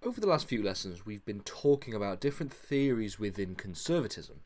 Over the last few lessons, we've been talking about different theories within conservatism.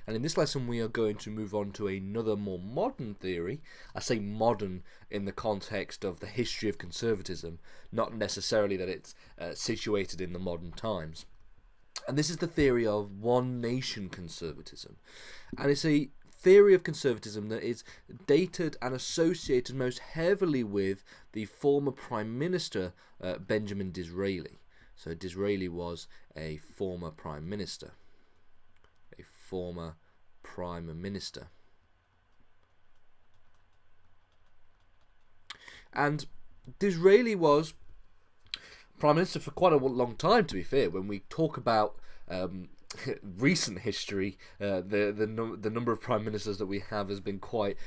And in this lesson, we are going to move on to another more modern theory. I say modern in the context of the history of conservatism, not necessarily that it's situated in the modern times. And this is the theory of one nation conservatism. And it's a theory of conservatism that is dated and associated most heavily with the former Prime Minister Benjamin Disraeli. So Disraeli was a former Prime Minister. A former Prime Minister. And Disraeli was Prime Minister for quite a long time, to be fair. When we talk about recent history, the number of prime ministers that we have has been quite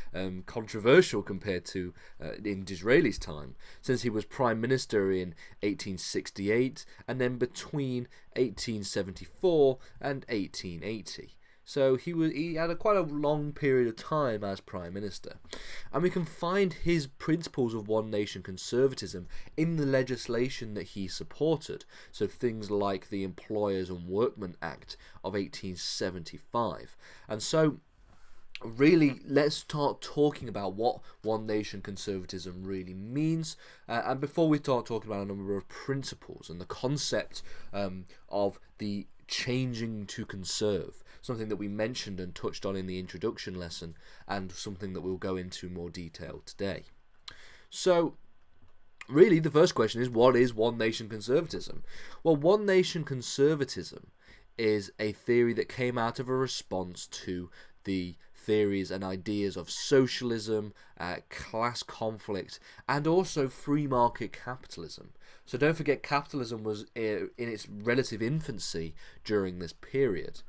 controversial compared to in Disraeli's time, since he was prime minister in 1868 and then between 1874 and 1880. So he had quite a long period of time as Prime Minister. And we can find his principles of one nation conservatism in the legislation that he supported. So things like the Employers and Workmen Act of 1875. And so really, let's start talking about what one nation conservatism really means. And before we start talking about a number of principles and the concept of the changing to conserve, something that we mentioned and touched on in the introduction lesson, and something that we'll go into more detail today. So really the first question is, what is one nation conservatism? Well, one nation conservatism is a theory that came out of a response to the theories and ideas of socialism, class conflict, and also free market capitalism. So don't forget, capitalism was in its relative infancy during this period.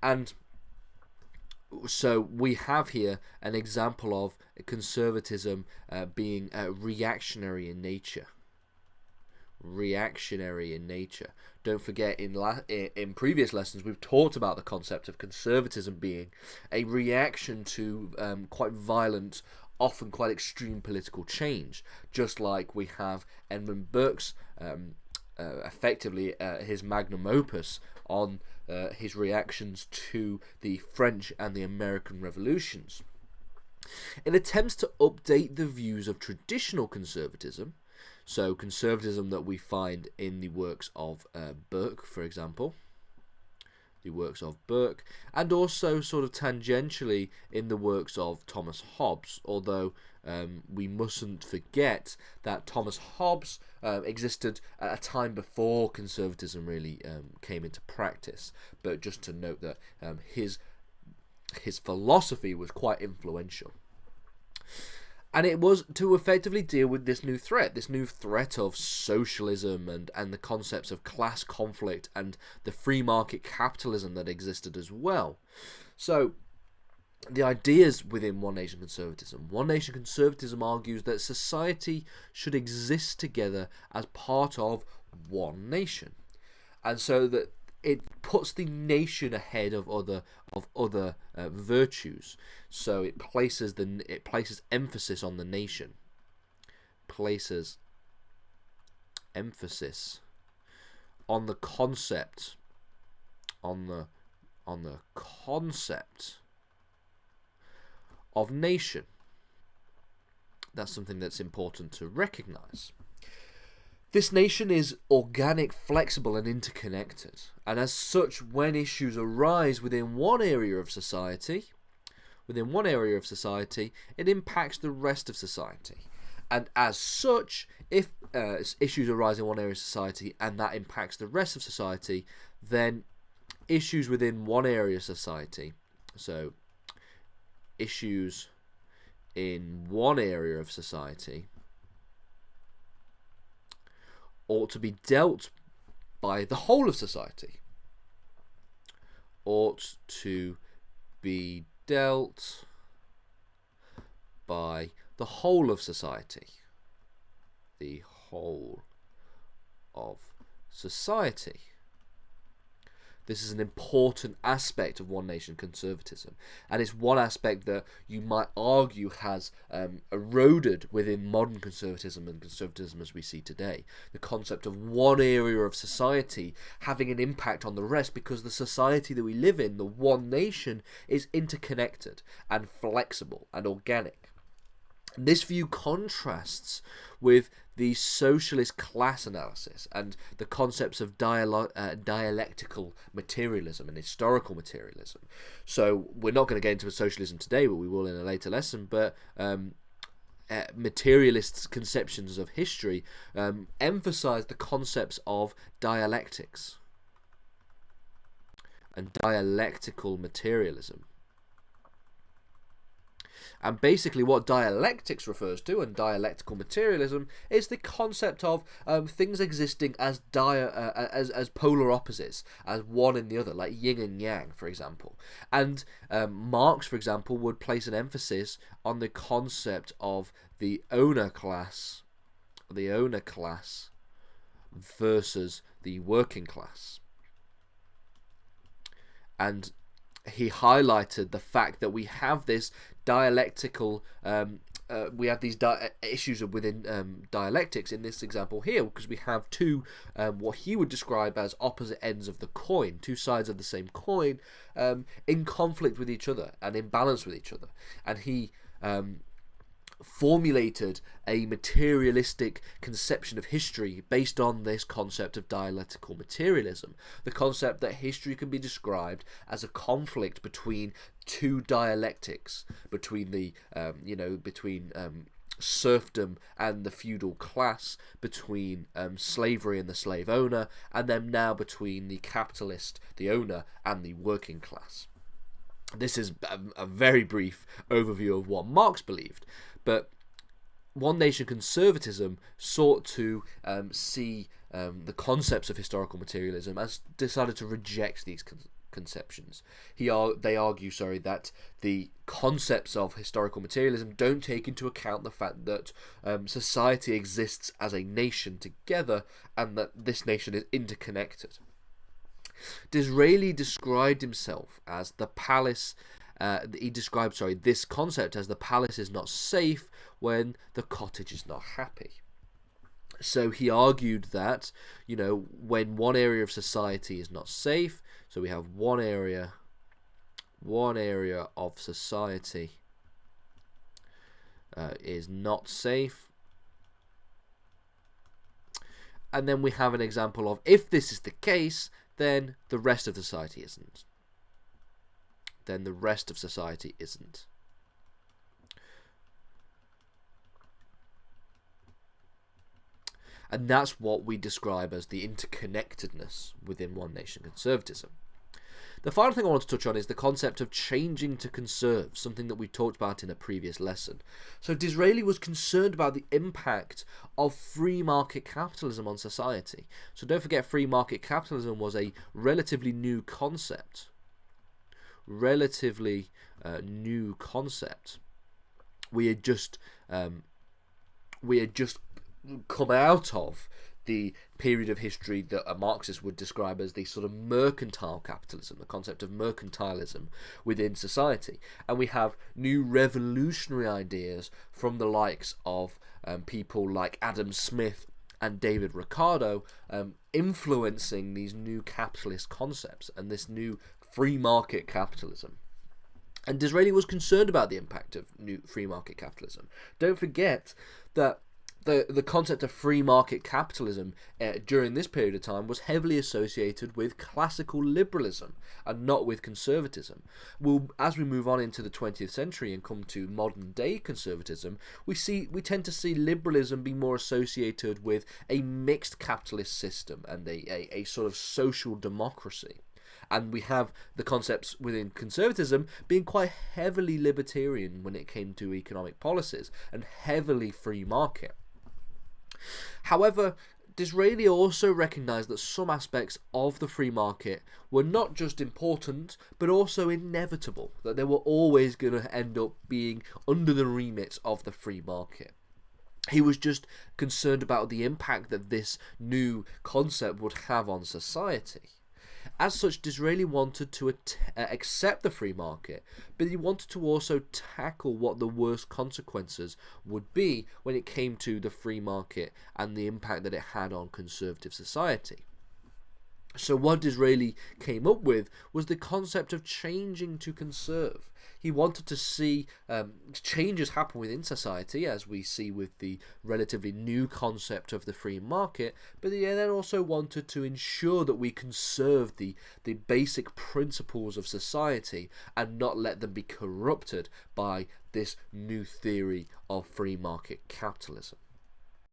And so we have here an example of conservatism being reactionary in nature. Reactionary in nature. Don't forget, in previous lessons we've talked about the concept of conservatism being a reaction to quite violent, often quite extreme political change, just like we have Edmund Burke's effectively his magnum opus on his reactions to the French and the American revolutions. In attempts to update the views of traditional conservatism, so conservatism that we find in the works of Burke, for example, the works of Burke, and also sort of tangentially in the works of Thomas Hobbes, although we mustn't forget that Thomas Hobbes existed at a time before conservatism really came into practice. But just to note that his philosophy was quite influential. And it was to effectively deal with this new threat of socialism and the concepts of class conflict and the free market capitalism that existed as well. So the ideas within one nation conservatism. One nation conservatism argues that society should exist together as part of one nation. And so that it puts the nation ahead of other virtues. So it places emphasis on the nation. Places emphasis on the concept. On the concept of nation. That's something that's important to recognize. This nation is organic, flexible, and interconnected, and as such, when issues arise within one area of society, it impacts the rest of society. And as such, if issues arise in one area of society and that impacts the rest of society, then issues within one area of society, so issues in one area of society, ought to be dealt by the whole of society. Ought to be dealt by the whole of society. The whole of society. This is an important aspect of one nation conservatism, and it's one aspect that you might argue has eroded within modern conservatism and conservatism as we see today. The concept of one area of society having an impact on the rest, because the society that we live in, the one nation, is interconnected and flexible and organic. This view contrasts with the socialist class analysis and the concepts of dialectical materialism and historical materialism. So we're not going to get into socialism today, but we will in a later lesson. But materialists' conceptions of history emphasize the concepts of dialectics and dialectical materialism. And basically what dialectics refers to, and dialectical materialism, is the concept of things existing as polar opposites, as one in the other, like yin and yang, for example. And Marx, for example, would place an emphasis on the concept of the owner class versus the working class. And he highlighted the fact that we have this dialectical issues within dialectics in this example here, because we have two what he would describe as opposite ends of the coin, two sides of the same coin, in conflict with each other and in balance with each other. And he formulated a materialistic conception of history based on this concept of dialectical materialism, the concept that history can be described as a conflict between two dialectics, between the serfdom and the feudal class, between slavery and the slave owner, and then now between the capitalist, the owner, and the working class. This is a very brief overview of what Marx believed, but one nation conservatism sought to see the concepts of historical materialism as decided to reject these conceptions. They argue that the concepts of historical materialism don't take into account the fact that society exists as a nation together and that this nation is interconnected. Disraeli described himself as the palace. He described, this concept as the palace is not safe when the cottage is not happy. So he argued that, when one area of society is not safe, so we have one area of society is not safe, and then we have an example of, if this is the case, then the rest of society isn't. And that's what we describe as the interconnectedness within one nation conservatism. The final thing I want to touch on is the concept of changing to conserve, something that we talked about in a previous lesson. So Disraeli was concerned about the impact of free market capitalism on society. So don't forget, free market capitalism was a relatively new concept. We had just come out of the period of history that a Marxist would describe as the sort of mercantile capitalism, the concept of mercantilism within society. And we have new revolutionary ideas from the likes of people like Adam Smith and David Ricardo, influencing these new capitalist concepts and this new free market capitalism. And Disraeli was concerned about the impact of new free market capitalism. Don't forget that the concept of free market capitalism during this period of time was heavily associated with classical liberalism and not with conservatism. As we move on into the 20th century and come to modern day conservatism, we tend to see liberalism be more associated with a mixed capitalist system and a sort of social democracy. And we have the concepts within conservatism being quite heavily libertarian when it came to economic policies and heavily free market. However, Disraeli also recognised that some aspects of the free market were not just important, but also inevitable, that they were always going to end up being under the remit of the free market. He was just concerned about the impact that this new concept would have on society. As such, Disraeli wanted to accept the free market, but he wanted to also tackle what the worst consequences would be when it came to the free market and the impact that it had on conservative society. So what Disraeli came up with was the concept of changing to conserve. He wanted to see changes happen within society, as we see with the relatively new concept of the free market, but he then also wanted to ensure that we conserve the basic principles of society and not let them be corrupted by this new theory of free market capitalism.